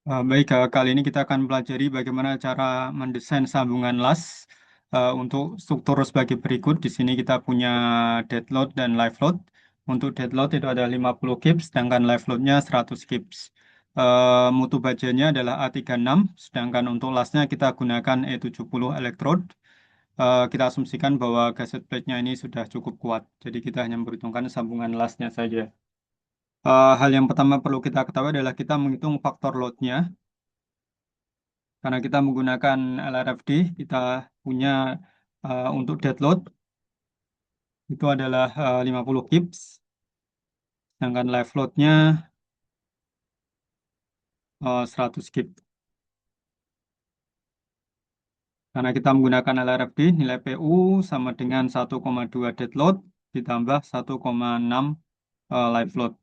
Baik, kali ini kita akan pelajari bagaimana cara mendesain sambungan las untuk struktur sebagai berikut. Di sini kita punya dead load dan live load. Untuk dead load itu ada 50 kips, sedangkan live loadnya 100 kips. Mutu bajanya adalah A36, sedangkan untuk lasnya kita gunakan E70 electrode. Kita asumsikan bahwa gasket plate-nya ini sudah cukup kuat, jadi kita hanya memperhitungkan sambungan lasnya saja. Hal yang pertama perlu kita ketahui adalah kita menghitung faktor load-nya. Karena kita menggunakan LRFD, kita punya untuk dead load itu adalah 50 kips, sedangkan live load-nya 100 kips. Karena kita menggunakan LRFD, nilai PU sama dengan 1,2 dead load ditambah 1,6 live load.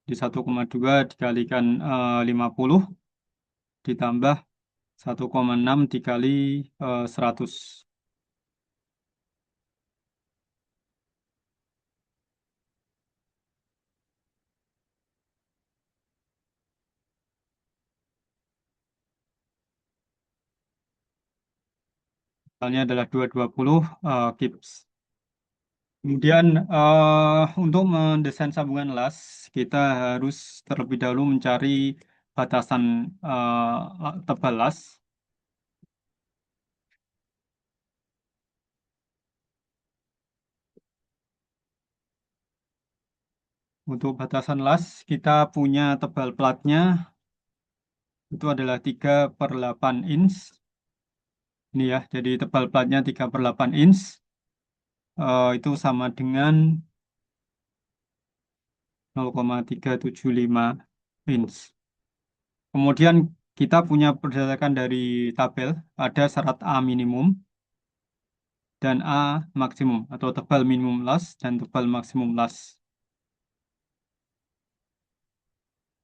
Di 1,2 dikalikan 50 ditambah 1,6 dikali 100. Misalnya adalah 220 kips. Kemudian untuk mendesain sambungan las, kita harus terlebih dahulu mencari batasan tebal las. Untuk batasan las, kita punya tebal platnya, itu adalah 3/8 inch. Ini ya, jadi tebal platnya 3/8 inch. Itu sama dengan 0,375 inch. Kemudian kita punya berdasarkan dari tabel, ada syarat A minimum dan A maksimum atau tebal minimum las dan tebal maksimum las.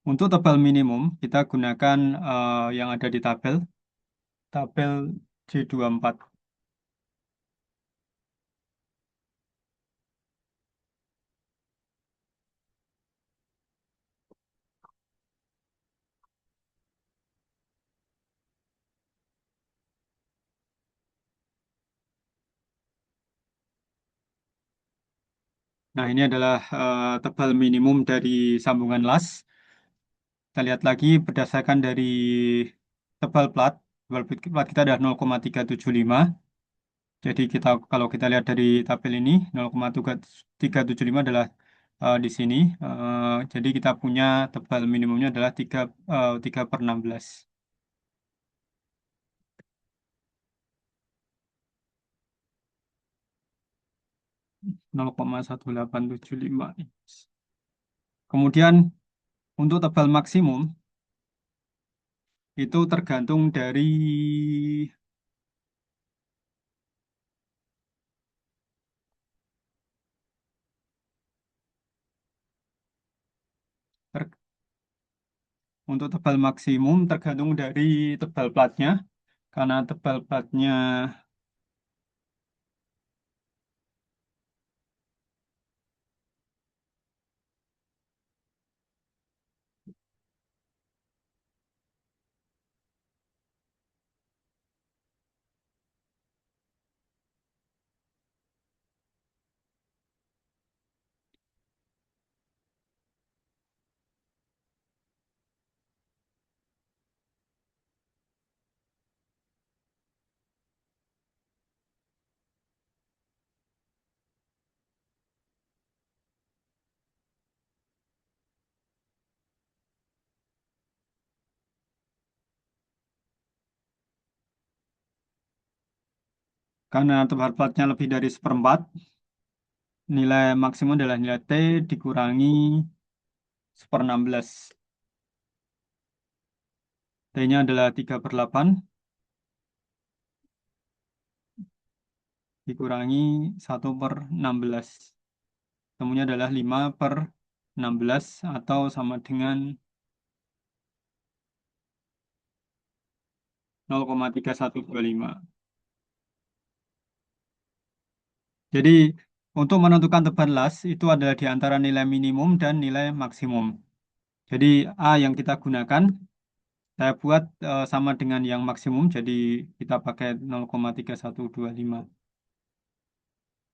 Untuk tebal minimum kita gunakan yang ada di tabel J24. Nah, ini adalah tebal minimum dari sambungan las. Kita lihat lagi berdasarkan dari tebal plat kita ada 0,375. Jadi kalau kita lihat dari tabel ini 0,375 adalah di sini. Jadi kita punya tebal minimumnya adalah 3/16. 0,1875. Kemudian untuk tebal maksimum itu tergantung dari ter- untuk tebal maksimum tergantung dari tebal platnya. Karena tebal platnya karena tebal platnya lebih dari seperempat, nilai maksimum adalah nilai T dikurangi 1/16. T-nya adalah 3/8 dikurangi 1/16. Temunya adalah 5/16 atau sama dengan 0,3125. Jadi untuk menentukan tebal las itu adalah di antara nilai minimum dan nilai maksimum. Jadi A yang kita gunakan Saya buat sama dengan yang maksimum, jadi kita pakai 0,3125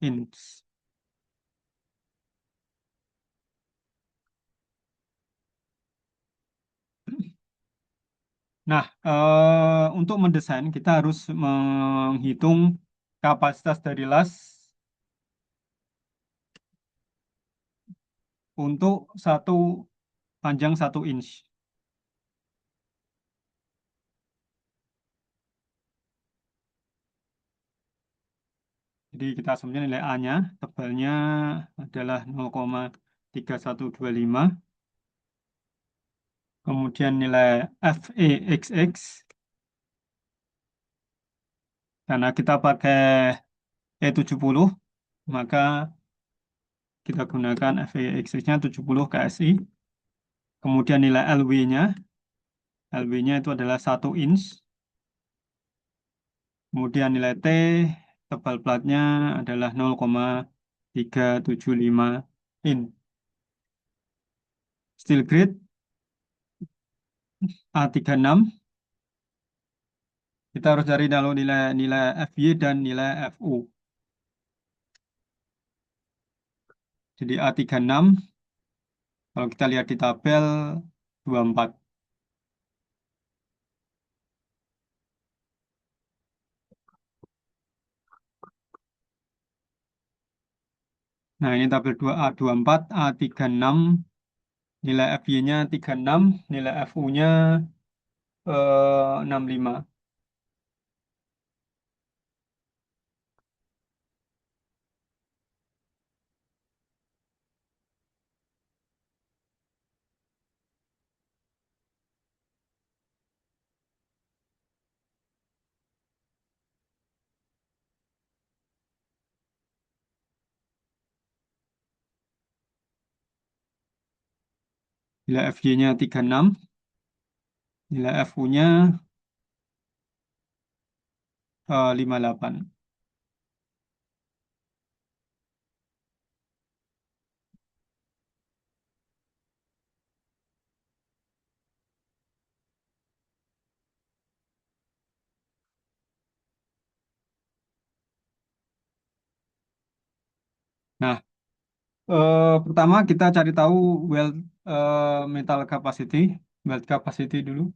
inch. Nah, untuk mendesain kita harus menghitung kapasitas dari las untuk satu panjang 1 inch. Jadi kita asumsikan nilai A-nya, tebalnya adalah 0,3125. Kemudian nilai FEXX, karena kita pakai E70, maka kita gunakan FEXX-nya 70 KSI. Kemudian nilai LW-nya, LW-nya itu adalah 1 inch. Kemudian nilai T, tebal platnya adalah 0,375 in. Steel grade A36, kita harus cari kalau nilai nilai FY dan nilai FU. Jadi A36, kalau kita lihat di tabel 24. Nah, ini tabel 2A24, A36, nilai FY-nya 36, nilai FU-nya 65. Nilai FY-nya 36, nilai FU-nya 58. Nah, pertama kita cari tahu weld metal capacity, weld capacity dulu,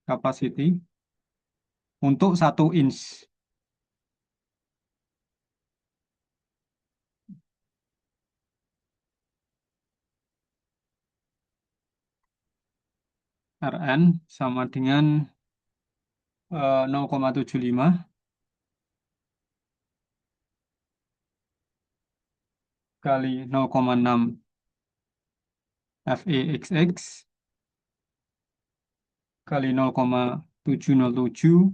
capacity untuk 1 inch. Rn sama dengan 0,75 kali 0,6 FEXX kali 0,707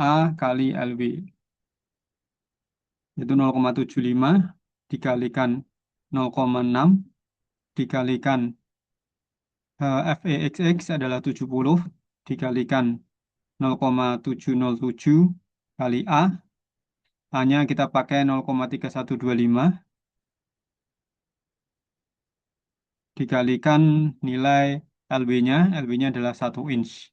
A kali LW. Itu 0,75 dikalikan 0,6 dikalikan FEXX adalah 70 dikalikan 0,707 kali A. A-nya kita pakai 0,3125 dikalikan nilai LW-nya. LW-nya adalah 1 inch.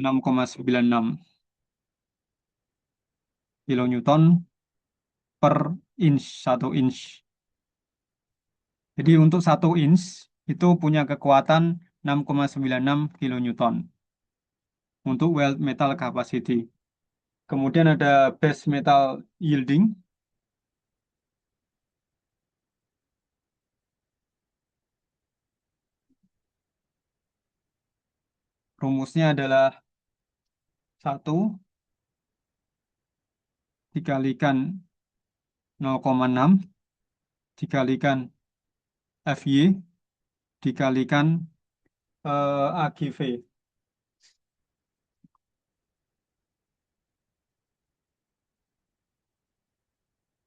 6,96 kilonewton per inch, 1 inch. Jadi untuk 1 inch itu punya kekuatan 6,96 kilonewton untuk weld metal capacity. Kemudian ada base metal yielding. Rumusnya adalah 1 dikalikan 0,6 dikalikan FY dikalikan AGV.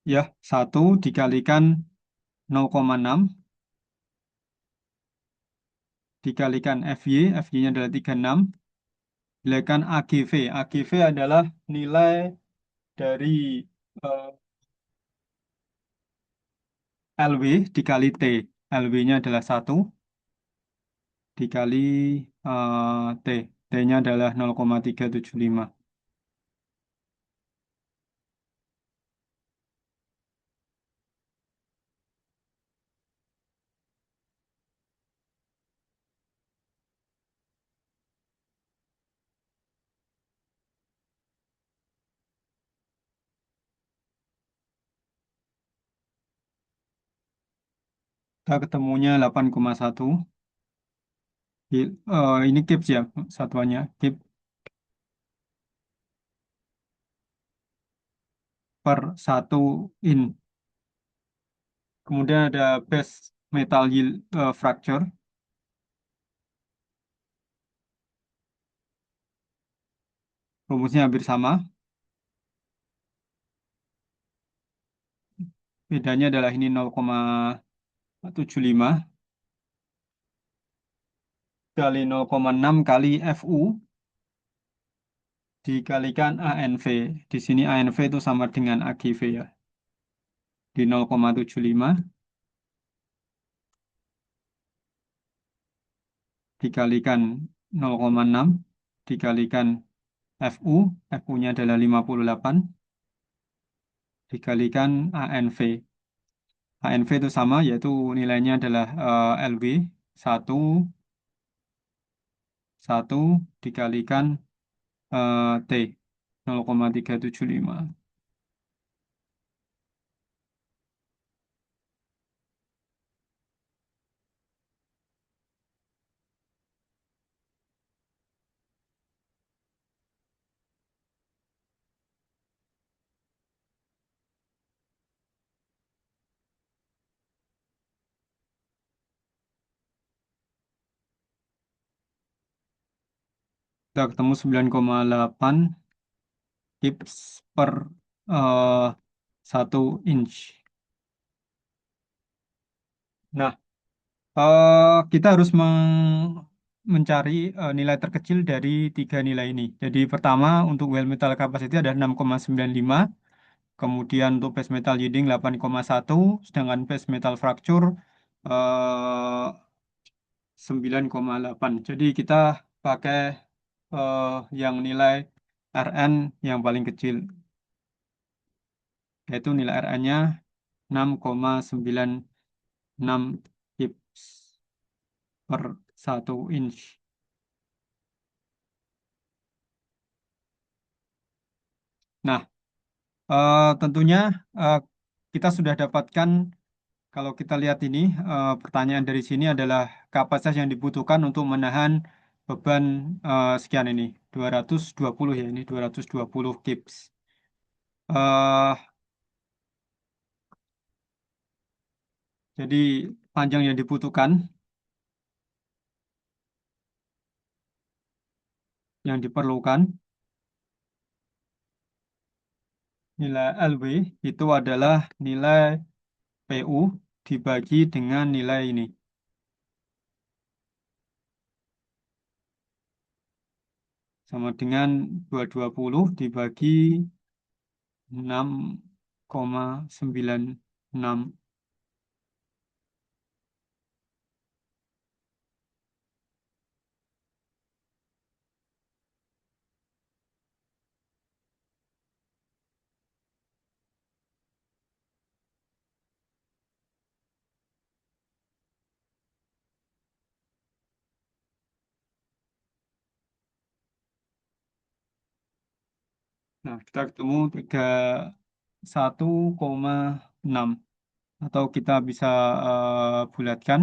Ya, 1 dikalikan 0,6 dikalikan FY, FY-nya adalah 36, dikalikan AGV. AGV adalah nilai dari eh, LW dikali T. LW-nya adalah 1 dikali T. T-nya adalah 0,375. Kita ketemunya 8,1. Ini kips ya, satuannya. Kip per 1 in. Kemudian ada base metal yield fracture. Rumusnya hampir sama. Bedanya adalah ini 0,75 kali 0,6 kali FU dikalikan ANV. Di sini ANV itu sama dengan AGV ya. Di 0,75 dikalikan 0,6 dikalikan FU. FU-nya adalah 58 dikalikan ANV. ANV itu sama yaitu nilainya adalah LB 1 1 dikalikan T 0,375. Kita ketemu 9,8 kips per eh, 1 inch. Nah, kita harus mencari nilai terkecil dari tiga nilai ini. Jadi pertama untuk well metal capacity ada 6,95, kemudian untuk base metal yielding 8,1, sedangkan base metal fracture eh, 9,8. Jadi kita pakai eh, yang nilai RN yang paling kecil, yaitu nilai RN-nya 6,96 kips per 1 inch. Nah, tentunya eh, kita sudah dapatkan, kalau kita lihat ini, pertanyaan dari sini adalah kapasitas yang dibutuhkan untuk menahan beban sekian ini, 220 ya, ini 220 kips. Eh, jadi panjang yang dibutuhkan, yang diperlukan, nilai LW itu adalah nilai PU dibagi dengan nilai ini, sama dengan 220 dibagi 6,96. Nah, kita ketemu 31,6, atau kita bisa bulatkan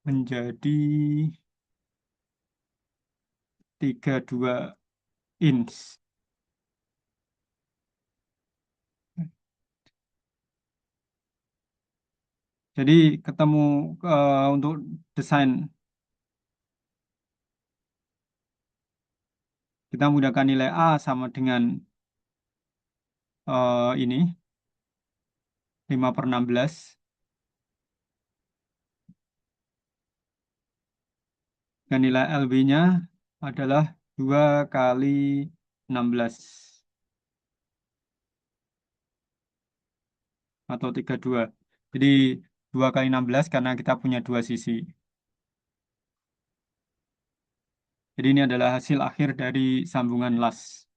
menjadi 32 inch. Jadi ketemu untuk desain, kita menggunakan nilai A sama dengan ini. 5/16. Dan nilai LB-nya adalah 2 kali 16 atau 32. Jadi 2 kali 16 karena kita punya dua sisi. Jadi ini adalah hasil akhir dari sambungan las.